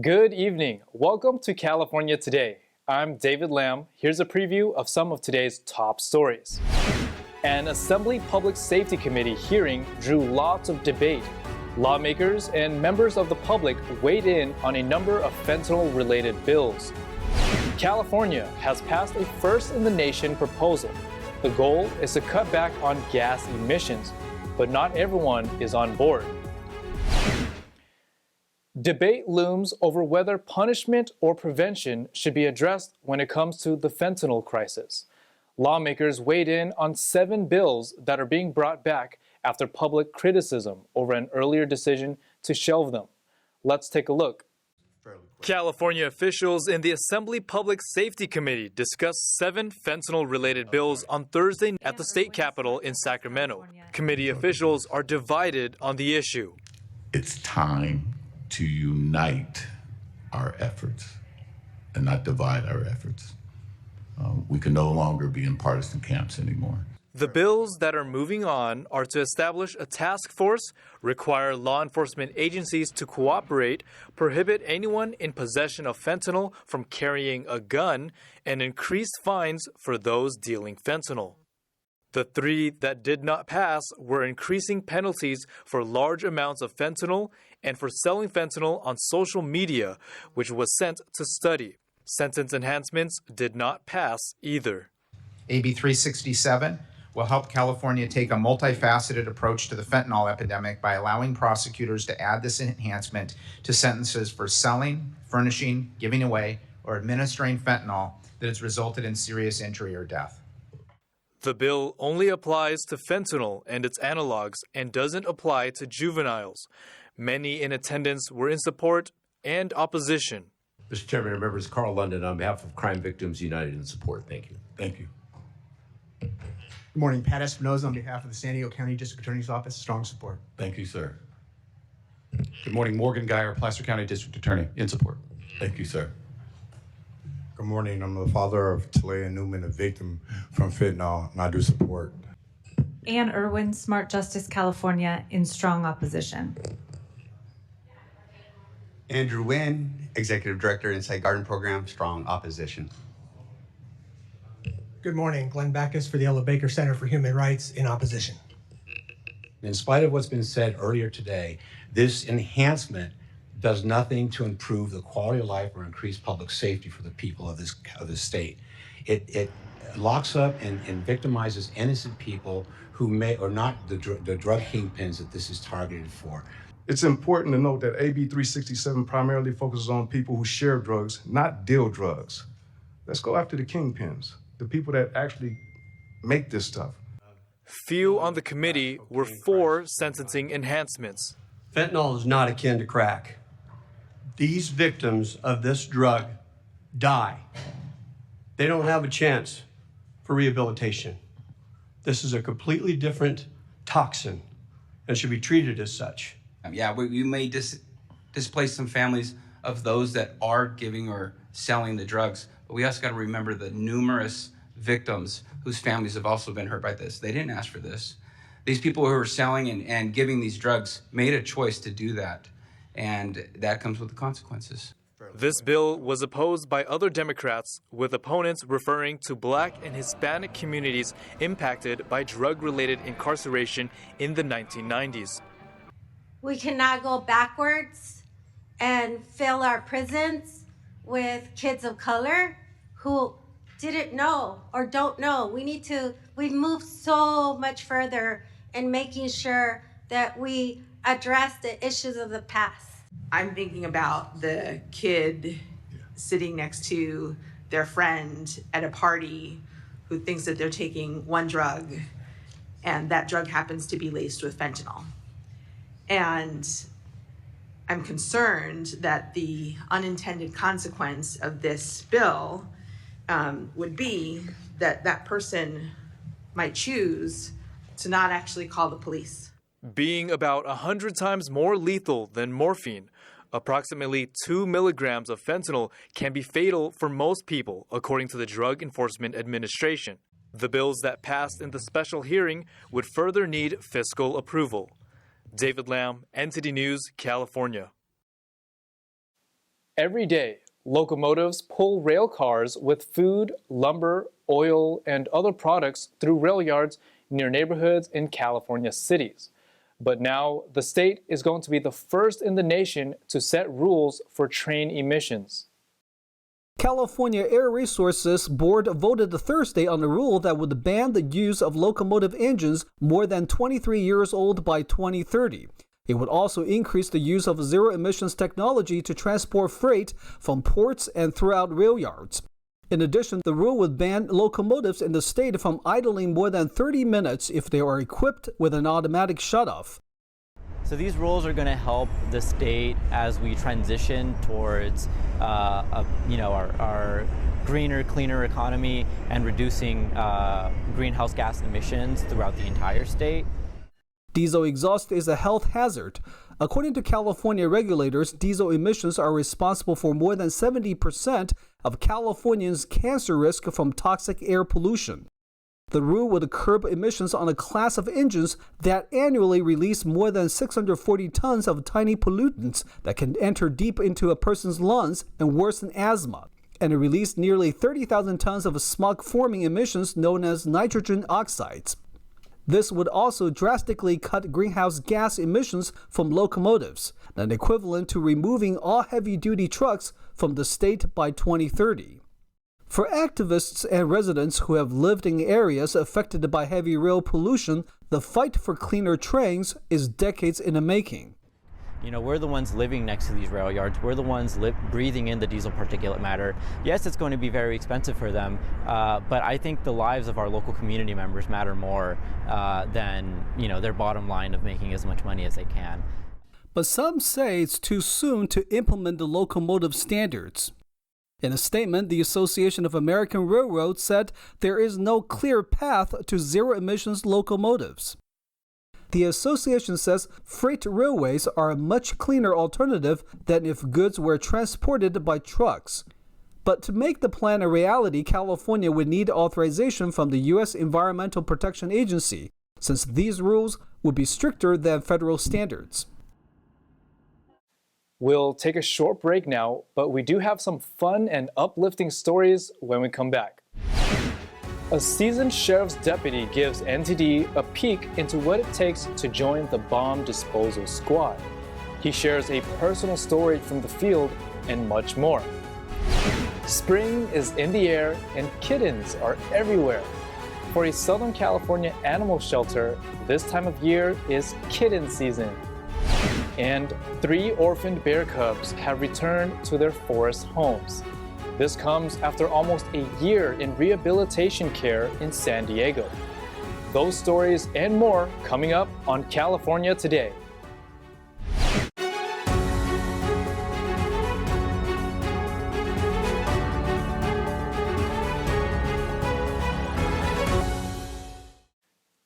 Good evening. Welcome to California Today. I'm David Lamb. Here's a preview of some of today's top stories. An Assembly Public Safety Committee hearing drew lots of debate. Lawmakers and members of the public weighed in on a number of fentanyl-related bills. California has passed a first-in-the-nation proposal. The goal is to cut back on gas emissions, but not everyone is on board. Debate looms over whether punishment or prevention should be addressed when it comes to the fentanyl crisis. Lawmakers weighed in on 7 bills that are being brought back after public criticism over an earlier decision to shelve them. Let's take a look. California officials in the Assembly Public Safety Committee discussed 7 fentanyl-related bills on Thursday at the state capitol in Sacramento. Committee officials are divided on the issue. It's time to unite our efforts and not divide our efforts. We can no longer be in partisan camps anymore. The bills that are moving on are to establish a task force, require law enforcement agencies to cooperate, prohibit anyone in possession of fentanyl from carrying a gun, and increase fines for those dealing fentanyl. The 3 that did not pass were increasing penalties for large amounts of fentanyl and for selling fentanyl on social media, which was sent to study. Sentence enhancements did not pass either. AB 367 will help California take a multifaceted approach to the fentanyl epidemic by allowing prosecutors to add this enhancement to sentences for selling, furnishing, giving away, or administering fentanyl that has resulted in serious injury or death. The bill only applies to fentanyl and its analogs and doesn't apply to juveniles. Many in attendance were in support and opposition. Mr. Chairman and members, Carl London on behalf of Crime Victims United in support. Thank you. Thank you. Good morning. Pat Espinoza on behalf of the San Diego County District Attorney's Office. Strong support. Thank you, sir. Good morning. Morgan Geyer, Placer County District Attorney, in support. Thank you, sir. Good morning. I'm the father of Talia Newman, a victim from fentanyl, and I do support. Ann Irwin, Smart Justice California, in strong opposition. Andrew Wynn, Executive Director, Inside Garden Program, strong opposition. Good morning. Glenn Backus for the Ella Baker Center for Human Rights, in opposition. In spite of what's been said earlier today, this enhancement does nothing to improve the quality of life or increase public safety for the people of this state. It locks up and victimizes innocent people who may or not the drug kingpins that this is targeted for. It's important to note that AB 367 primarily focuses on people who share drugs, not deal drugs. Let's go after the kingpins, the people that actually make this stuff. Few on the committee were for sentencing enhancements. Fentanyl is not akin to crack. These victims of this drug die. They don't have a chance for rehabilitation. This is a completely different toxin and should be treated as such. Yeah, we may displace some families of those that are giving or selling the drugs, but we also got to remember the numerous victims whose families have also been hurt by this. They didn't ask for this. These people who are selling and giving these drugs made a choice to do that, and that comes with the consequences. This bill was opposed by other Democrats, with opponents referring to Black and Hispanic communities impacted by drug-related incarceration in the 1990s. We cannot go backwards and fill our prisons with kids of color who didn't know or don't know. We've moved so much further in making sure that we address the issues of the past. I'm thinking about the kid sitting next to their friend at a party who thinks that they're taking one drug and that drug happens to be laced with fentanyl. And I'm concerned that the unintended consequence of this bill would be that that person might choose to not actually call the police. Being about 100 times more lethal than morphine, approximately 2 milligrams of fentanyl can be fatal for most people, according to the Drug Enforcement Administration. The bills that passed in the special hearing would further need fiscal approval. David Lamb, NTD News, California. Every day, locomotives pull rail cars with food, lumber, oil, and other products through rail yards near neighborhoods in California cities. But now, the state is going to be the first in the nation to set rules for train emissions. California Air Resources Board voted Thursday on a rule that would ban the use of locomotive engines more than 23 years old by 2030. It would also increase the use of zero-emissions technology to transport freight from ports and throughout rail yards. In addition, the rule would ban locomotives in the state from idling more than 30 minutes if they are equipped with an automatic shutoff. So these rules are going to help the state as we transition towards our greener, cleaner economy and reducing greenhouse gas emissions throughout the entire state. Diesel exhaust is a health hazard. According to California regulators, diesel emissions are responsible for more than 70% of Californians' cancer risk from toxic air pollution. The rule would curb emissions on a class of engines that annually release more than 640 tons of tiny pollutants that can enter deep into a person's lungs and worsen asthma, and release nearly 30,000 tons of smog-forming emissions known as nitrogen oxides. This would also drastically cut greenhouse gas emissions from locomotives, an equivalent to removing all heavy-duty trucks from the state by 2030. For activists and residents who have lived in areas affected by heavy rail pollution, the fight for cleaner trains is decades in the making. You know, we're the ones living next to these rail yards. We're the ones breathing in the diesel particulate matter. Yes, it's going to be very expensive for them, but I think the lives of our local community members matter more than, their bottom line of making as much money as they can. But some say it's too soon to implement the locomotive standards. In a statement, the Association of American Railroads said there is no clear path to zero-emissions locomotives. The association says freight railways are a much cleaner alternative than if goods were transported by trucks. But to make the plan a reality, California would need authorization from the U.S. Environmental Protection Agency, since these rules would be stricter than federal standards. We'll take a short break now, but we do have some fun and uplifting stories when we come back. A seasoned sheriff's deputy gives NTD a peek into what it takes to join the bomb disposal squad. He shares a personal story from the field and much more. Spring is in the air and kittens are everywhere. For a Southern California animal shelter, this time of year is kitten season. And 3 orphaned bear cubs have returned to their forest homes. This comes after almost a year in rehabilitation care in San Diego. Those stories and more coming up on California Today.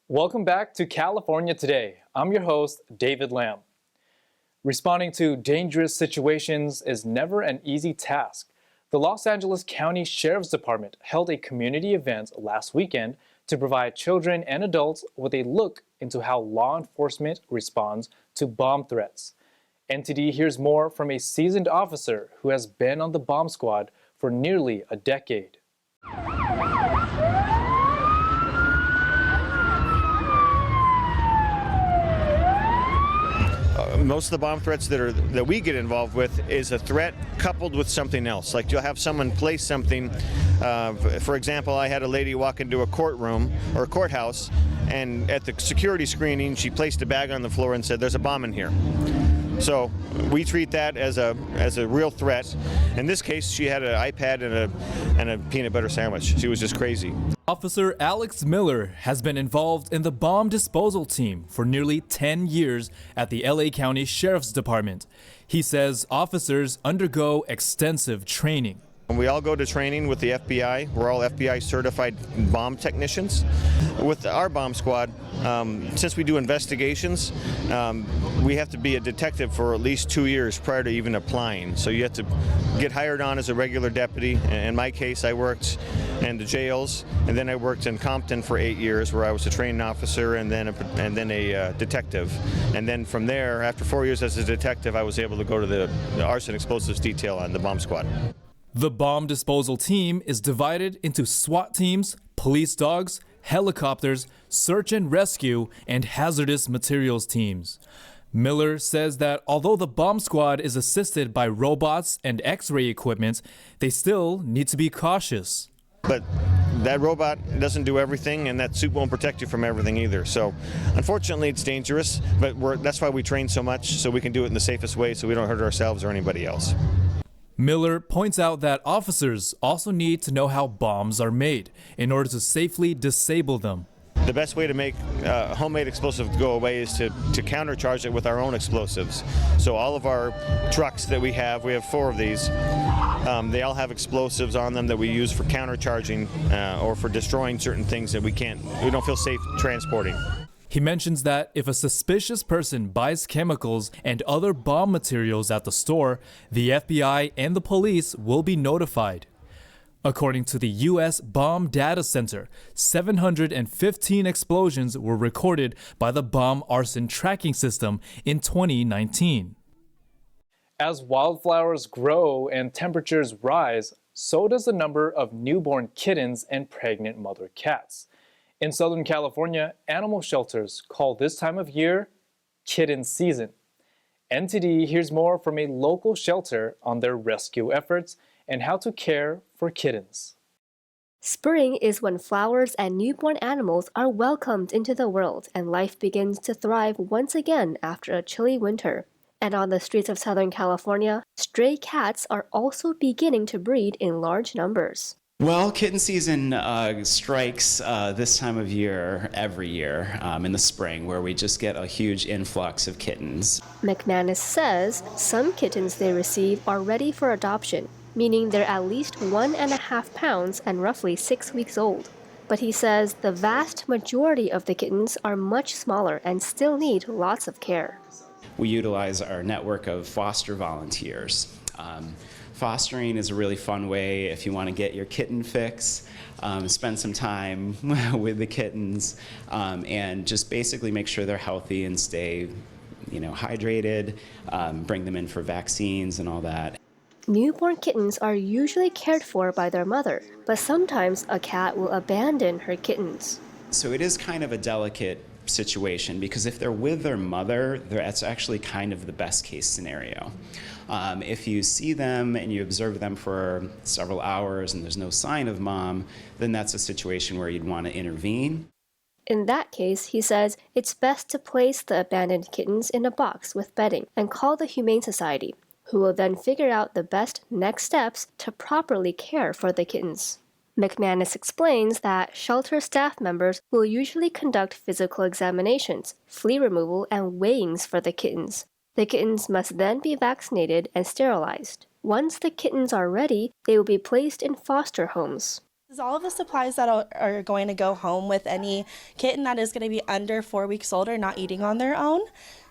Welcome back to California Today. I'm your host, David Lamb. Responding to dangerous situations is never an easy task. The Los Angeles County Sheriff's Department held a community event last weekend to provide children and adults with a look into how law enforcement responds to bomb threats. NTD hears more from a seasoned officer who has been on the bomb squad for nearly a decade. Most of the bomb threats that we get involved with is a threat coupled with something else. Like you'll have someone place something. For example, I had a lady walk into a courtroom or a courthouse, and at the security screening, she placed a bag on the floor and said, "There's a bomb in here." So we treat that as a real threat. In this case, she had an iPad and a peanut butter sandwich. She was just crazy. Officer Alex Miller has been involved in the bomb disposal team for nearly 10 years at the LA County Sheriff's Department. He says officers undergo extensive training. We all go to training with the FBI. We're all FBI certified bomb technicians. With our bomb squad, since we do investigations, we have to be a detective for at least 2 years prior to even applying. So you have to get hired on as a regular deputy. In my case, I worked in the jails, and then I worked in Compton for 8 years, where I was a training officer and then a detective. And then from there, after 4 years as a detective, I was able to go to the arson explosives detail on the bomb squad. The bomb disposal team is divided into SWAT teams, police dogs, helicopters, search and rescue, and hazardous materials teams. Miller says that although the bomb squad is assisted by robots and X-ray equipment, they still need to be cautious. But that robot doesn't do everything, and that suit won't protect you from everything either. So unfortunately, it's dangerous, but that's why we train so much, so we can do it in the safest way so we don't hurt ourselves or anybody else. Miller points out that officers also need to know how bombs are made in order to safely disable them. The best way to make homemade explosive go away is to countercharge it with our own explosives. So all of our trucks that we have 4 of these, they all have explosives on them that we use for countercharging or for destroying certain things that we don't feel safe transporting. He mentions that if a suspicious person buys chemicals and other bomb materials at the store, the FBI and the police will be notified. According to the U.S. Bomb Data Center, 715 explosions were recorded by the Bomb Arson Tracking System in 2019. As wildflowers grow and temperatures rise, so does the number of newborn kittens and pregnant mother cats. In Southern California, animal shelters call this time of year kitten season. NTD hears more from a local shelter on their rescue efforts and how to care for kittens. Spring is when flowers and newborn animals are welcomed into the world and life begins to thrive once again after a chilly winter. And on the streets of Southern California, stray cats are also beginning to breed in large numbers. Well, kitten season strikes this time of year every year in the spring, where we just get a huge influx of kittens. McManus says some kittens they receive are ready for adoption, meaning they're at least 1.5 pounds and roughly 6 weeks old. But he says the vast majority of the kittens are much smaller and still need lots of care. We utilize our network of foster volunteers. Fostering is a really fun way if you want to get your kitten fix, spend some time with the kittens, and just basically make sure they're healthy and stay, hydrated, bring them in for vaccines and all that. Newborn kittens are usually cared for by their mother, but sometimes a cat will abandon her kittens. So it is kind of a delicate situation because if they're with their mother, that's actually kind of the best case scenario. If you see them and you observe them for several hours and there's no sign of mom, then that's a situation where you'd want to intervene. In that case, he says, it's best to place the abandoned kittens in a box with bedding and call the Humane Society, who will then figure out the best next steps to properly care for the kittens. McManus explains that shelter staff members will usually conduct physical examinations, flea removal, and weighings for the kittens. The kittens must then be vaccinated and sterilized. Once the kittens are ready, they will be placed in foster homes. All of the supplies that are going to go home with any kitten that is going to be under 4 weeks old are not eating on their own.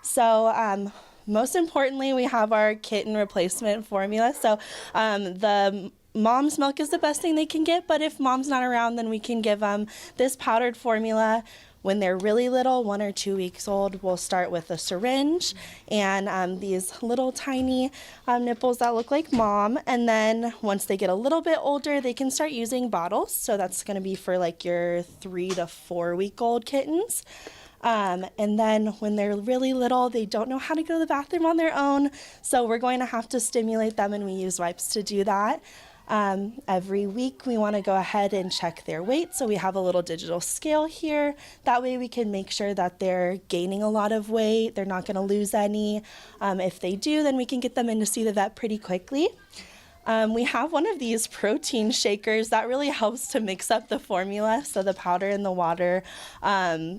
So most importantly, we have our kitten replacement formula. So the mom's milk is the best thing they can get, but if mom's not around, then we can give them this powdered formula. When they're really little, 1 or 2 weeks old, we'll start with a syringe and these little tiny nipples that look like mom. And then once they get a little bit older, they can start using bottles. So that's going to be for like your 3 to 4 week old kittens. And then when they're really little, they don't know how to go to the bathroom on their own. So we're going to have to stimulate them, and we use wipes to do that. Every week we want to go ahead and check their weight. So we have a little digital scale here. That way we can make sure that they're gaining a lot of weight. They're not going to lose any. If they do, then we can get them in to see the vet pretty quickly. We have one of these protein shakers that really helps to mix up the formula, so the powder and the water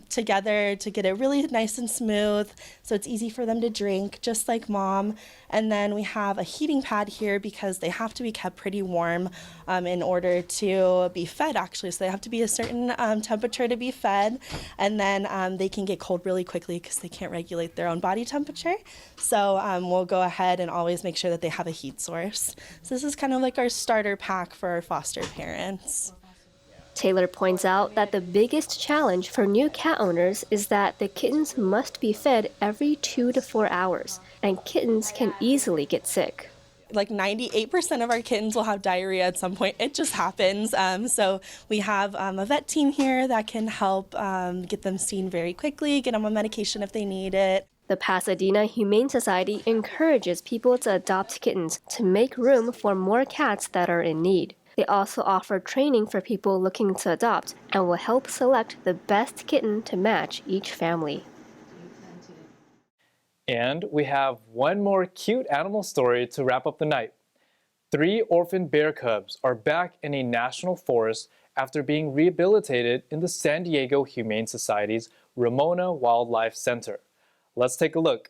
together to get it really nice and smooth, so it's easy for them to drink, just like mom. And then we have a heating pad here because they have to be kept pretty warm in order to be fed, actually. So they have to be a certain temperature to be fed, and then they can get cold really quickly because they can't regulate their own body temperature. So we'll go ahead and always make sure that they have a heat source. So this is kind of like our starter pack for our foster parents. Taylor points out that the biggest challenge for new cat owners is that the kittens must be fed every 2 to 4 hours, and kittens can easily get sick. Like 98% of our kittens will have diarrhea at some point. It just happens. So we have a vet team here that can help get them seen very quickly, get them on medication if they need it. The Pasadena Humane Society encourages people to adopt kittens to make room for more cats that are in need. They also offer training for people looking to adopt and will help select the best kitten to match each family. And we have one more cute animal story to wrap up the night. 3 orphaned bear cubs are back in a national forest after being rehabilitated in the San Diego Humane Society's Ramona Wildlife Center. Let's take a look.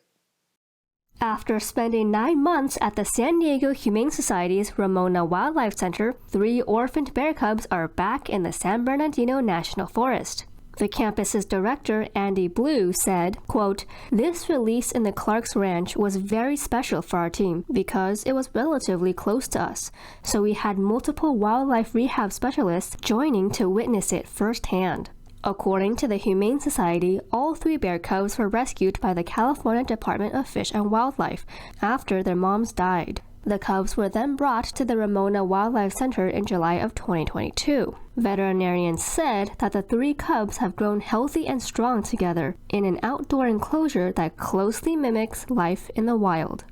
After spending 9 months at the San Diego Humane Society's Ramona Wildlife Center, 3 orphaned bear cubs are back in the San Bernardino National Forest. The campus's director, Andy Blue, said, quote, "This release in the Clark's Ranch was very special for our team because it was relatively close to us, so we had multiple wildlife rehab specialists joining to witness it firsthand." According to the Humane Society, all 3 bear cubs were rescued by the California Department of Fish and Wildlife after their moms died. The cubs were then brought to the Ramona Wildlife Center in July of 2022. Veterinarians said that the 3 cubs have grown healthy and strong together in an outdoor enclosure that closely mimics life in the wild.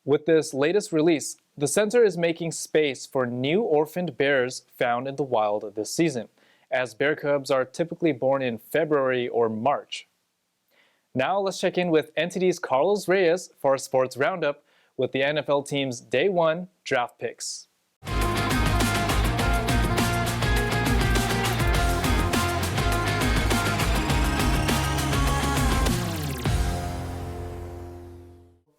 With this latest release, the center is making space for new orphaned bears found in the wild this season, as bear cubs are typically born in February or March. Now let's check in with NTD's Carlos Reyes for our sports roundup with the NFL team's Day 1 draft picks.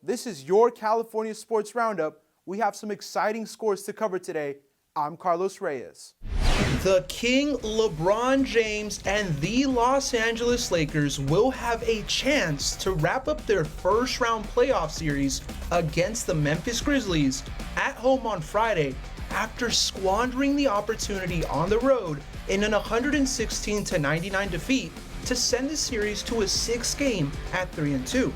This is your California Sports Roundup. We have some exciting scores to cover today. I'm Carlos Reyes. The King, LeBron James, and the Los Angeles Lakers will have a chance to wrap up their first-round playoff series against the Memphis Grizzlies at home on Friday after squandering the opportunity on the road in an 116-99 defeat to send the series to a 6th game at 3-2.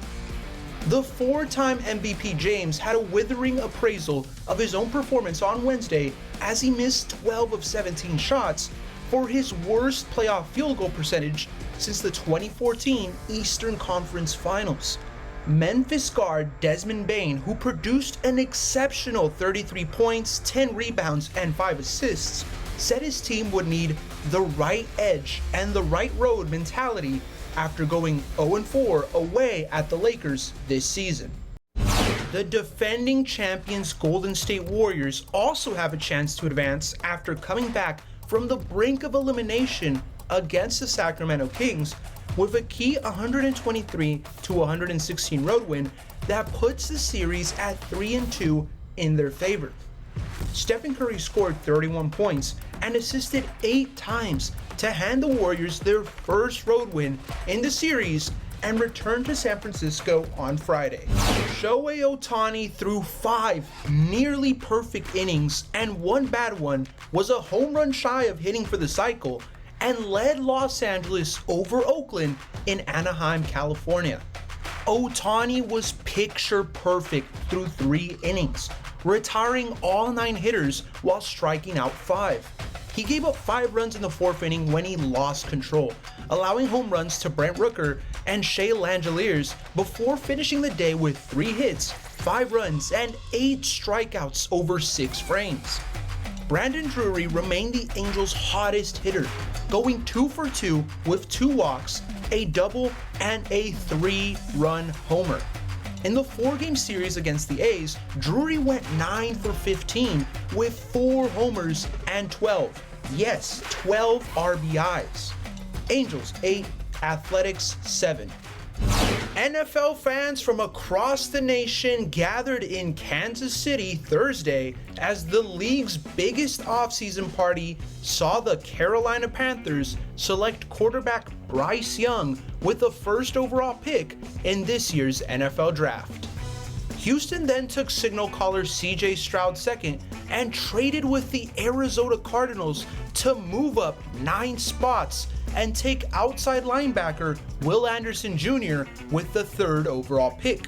The 4-time MVP James had a withering appraisal of his own performance on Wednesday as he missed 12 of 17 shots for his worst playoff field goal percentage since the 2014 Eastern Conference Finals. Memphis guard Desmond Bane, who produced an exceptional 33 points, 10 rebounds, and 5 assists, said his team would need the right edge and the right road mentality after going 0-4 away at the Lakers this season. The defending champions Golden State Warriors also have a chance to advance after coming back from the brink of elimination against the Sacramento Kings with a key 123-116 road win that puts the series at 3-2 in their favor. Stephen Curry scored 31 points and assisted 8 times to hand the Warriors their first road win in the series and return to San Francisco on Friday. Shohei Ohtani threw 5 nearly perfect innings and 1 bad one, was a home run shy of hitting for the cycle, and led Los Angeles over Oakland in Anaheim, California. Ohtani was picture perfect through 3 innings, retiring all 9 hitters while striking out 5. He gave up 5 runs in the 4th inning when he lost control, allowing home runs to Brent Rooker and Shea Langeliers before finishing the day with 3 hits, 5 runs, and 8 strikeouts over 6 frames. Brandon Drury remained the Angels' hottest hitter, going 2 for 2 with 2 walks, a double, and a 3-run homer. In the 4-game series against the A's, Drury went 9 for 15 with 4 homers and 12. Yes, 12 RBIs. Angels 8, Athletics 7. NFL fans from across the nation gathered in Kansas City Thursday as the league's biggest offseason party saw the Carolina Panthers select quarterback Bryce Young with the first overall pick in this year's NFL draft. Houston then took signal caller CJ Stroud second and traded with the Arizona Cardinals to move up 9 spots and take outside linebacker Will Anderson Jr. with the 3rd overall pick.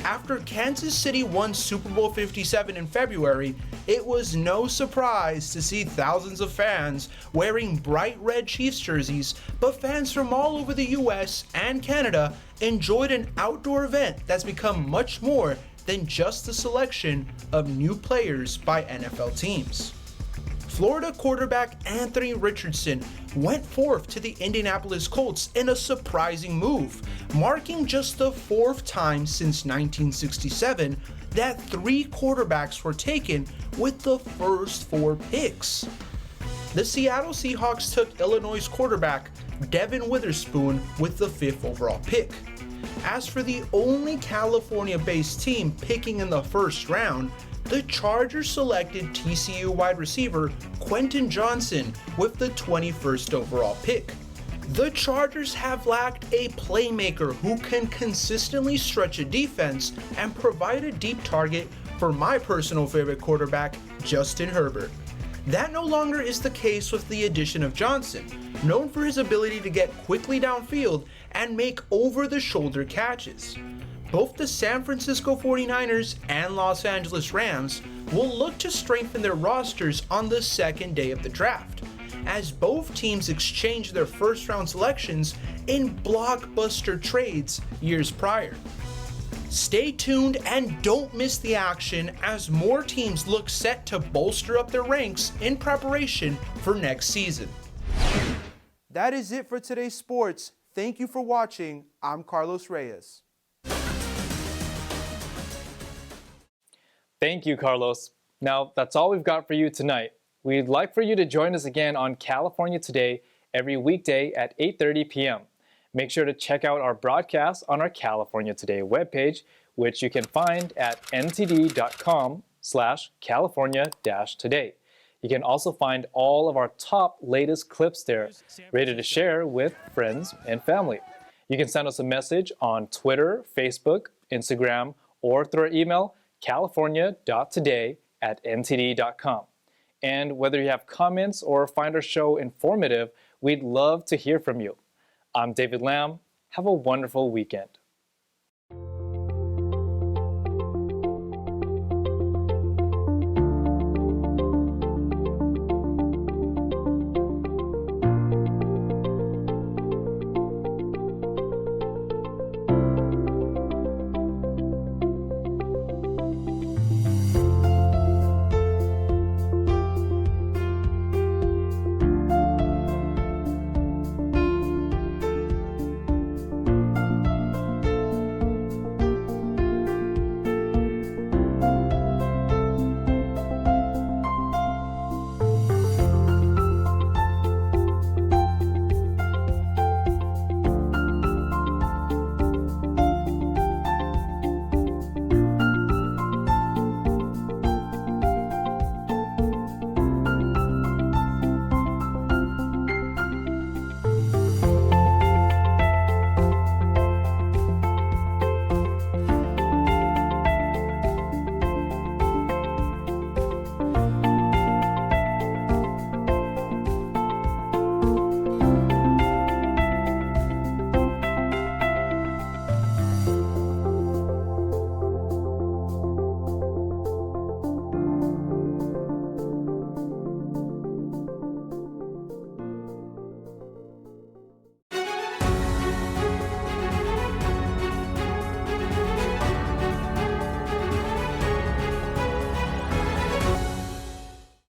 After Kansas City won Super Bowl 57 in February, it was no surprise to see thousands of fans wearing bright red Chiefs jerseys, but fans from all over the US and Canada enjoyed an outdoor event that's become much more than just the selection of new players by NFL teams. Florida quarterback Anthony Richardson went 4th to the Indianapolis Colts in a surprising move, marking just the 4th time since 1967 that 3 quarterbacks were taken with the first 4 picks. The Seattle Seahawks took Illinois quarterback Devin Witherspoon with the 5th overall pick. As for the only California-based team picking in the first round, the Chargers selected TCU wide receiver Quentin Johnson with the 21st overall pick. The Chargers have lacked a playmaker who can consistently stretch a defense and provide a deep target for my personal favorite quarterback, Justin Herbert. That no longer is the case with the addition of Johnson, known for his ability to get quickly downfield and make over-the-shoulder catches. Both the San Francisco 49ers and Los Angeles Rams will look to strengthen their rosters on the second day of the draft, as both teams exchanged their first-round selections in blockbuster trades years prior. Stay tuned and don't miss the action as more teams look set to bolster up their ranks in preparation for next season. That is it for today's sports. Thank you for watching. I'm Carlos Reyes. Thank you, Carlos. Now, that's all we've got for you tonight. We'd like for you to join us again on California Today every weekday at 8:30 p.m. Make sure to check out our broadcast on our California Today webpage, which you can find at ntd.com/California-Today. You can also find all of our top latest clips there, ready to share with friends and family. You can send us a message on Twitter, Facebook, Instagram, or through our email, california.today@ntd.com. And whether you have comments or find our show informative, we'd love to hear from you. I'm David Lamb. Have a wonderful weekend.